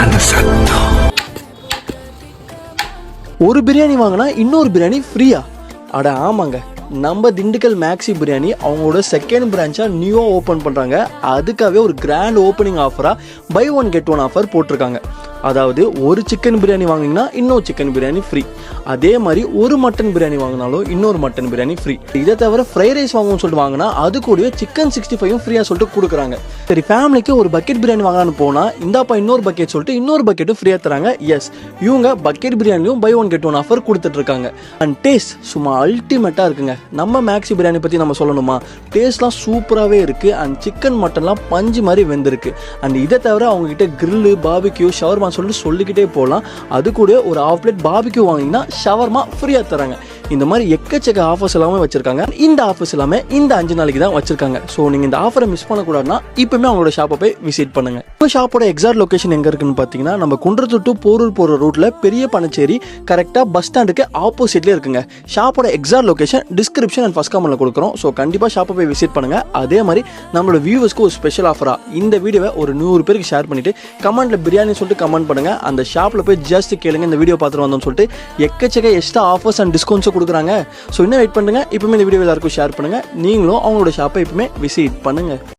அந்த சத்தம். ஒரு பிரியாணி வாங்கினா இன்னொரு பிரியாணி ஃப்ரீயா? அட ஆமாங்க, நம்ம திண்டுக்கல் மேக்ஸி பிரியாணி அவங்களோட செகண்ட் பிரான்ச்சாக நியூவாக ஓப்பன் பண்ணுறாங்க. அதுக்காகவே ஒரு கிராண்ட் ஓப்பனிங் ஆஃபராக buy one get one offer போட்டிருக்காங்க. அதாவது ஒரு சிக்கன் பிரியாணி வாங்கினீங்கன்னா இன்னொரு சிக்கன் பிரியாணி ஃப்ரீ. அதே மாதிரி ஒரு மட்டன் பிரியாணி வாங்கினாலும் இன்னொரு மட்டன் பிரியாணி ஃப்ரீ. இதை தவிர ஃப்ரைட் ரைஸ் வாங்கணும்னு சொல்லிட்டு வாங்கினா அது கூடவே சிக்கன் 65 ஃப்ரீயாக சொல்லிட்டு கொடுக்குறாங்க. சரி, ஃபேமிலிக்கு ஒரு பக்கெட் பிரியாணி வாங்கலான்னு போனால் இந்தாப்பா இன்னொரு பக்கெட் சொல்லிட்டு இன்னொரு பக்கெட்டும் ஃப்ரீயாக தராங்க. எஸ், இவங்க பக்கெட் பிரியாணிலையும் buy one get one offer கொடுத்துட்ருக்காங்க. அண்ட் டேஸ்ட் சும்மா அல்டிமேட்டாக இருக்குங்க. நம்ம மேக்ஸி பிரியாணி பற்றி நம்ம சொல்லணுமா? டேஸ்ட்லாம் சூப்பராகவே இருக்குது. அண்ட் சிக்கன் மட்டன்லாம் பஞ்சு மாதிரி வெந்திருக்கு. அண்ட் இதை தவிர அவங்ககிட்ட கிரில்லு, பார்பிக்யூ, ஷவர்மா சொல்லிக்கிட்டே போகலாம். அது கூட ஒரு ஹாஃப் பிளேட் பார்பிக்யூ வாங்கினீங்கன்னா ஷவர்மா ஃப்ரீயாக தராங்க. இந்த மாதிரி எக்கச்சக்க ஆஃபர்ஸ் எல்லாமே வச்சிருக்காங்க. இந்த ஆஃபர்ஸ் எல்லாமே இந்த 5 நாளைக்கு தான் வச்சிருக்காங்க. ஸோ நீங்கள் இந்த ஆஃபரை மிஸ் பண்ணக்கூடாதுன்னா இப்பவுமே அவங்களோட ஷாப்பை போய் விசிட் பண்ணுங்க. இப்போ ஷாப்போட எக்ஸாக்ட் லொகேஷன் எங்கே இருக்குன்னு பார்த்தீங்கன்னா நம்ம குன்றத்தூர் டு போரூர் போகிற ரூட்டில் பெரிய பனச்சேரி கரெக்டாக பஸ் ஸ்டாண்டுக்கு ஆப்போசிட்லேயே இருக்குங்க. ஷாப்போட exact location description and first கமெண்ட்ல கொடுக்குறோம். ஸோ கண்டிப்பாக ஷாப்பை போய் விசிட் பண்ணுங்க. அதே மாதிரி நம்மளோட வியூவர்ஸ்க்கு ஒரு ஸ்பெஷல் ஆஃபராக இந்த வீடியோவை ஒரு 100 பேருக்கு ஷேர் பண்ணிட்டு கமெண்ட்ல பிரியாணி சொல்லிட்டு கமெண்ட் பண்ணுங்க. அந்த ஷாப்பில் போய் ஜஸ்ட் கேளுங்க இந்த வீடியோ பார்த்துட்டு வந்தோம்னு சொல்லிட்டு எக்கச்சக்க எக்ஸ்ட்ரா ஆஃபர்ஸ் அண்ட் டிஸ்கவுண்ட்ஸும் கொடுக்குறாங்க. ஸோ இன்னும் வெயிட் பண்ணுங்க. இப்பவுமே இந்த வீடியோ எல்லாருக்கும் ஷேர் பண்ணுங்க. நீங்களும் அவங்களோட ஷாப்பை இப்பவுமே விசிட் பண்ணுங்க.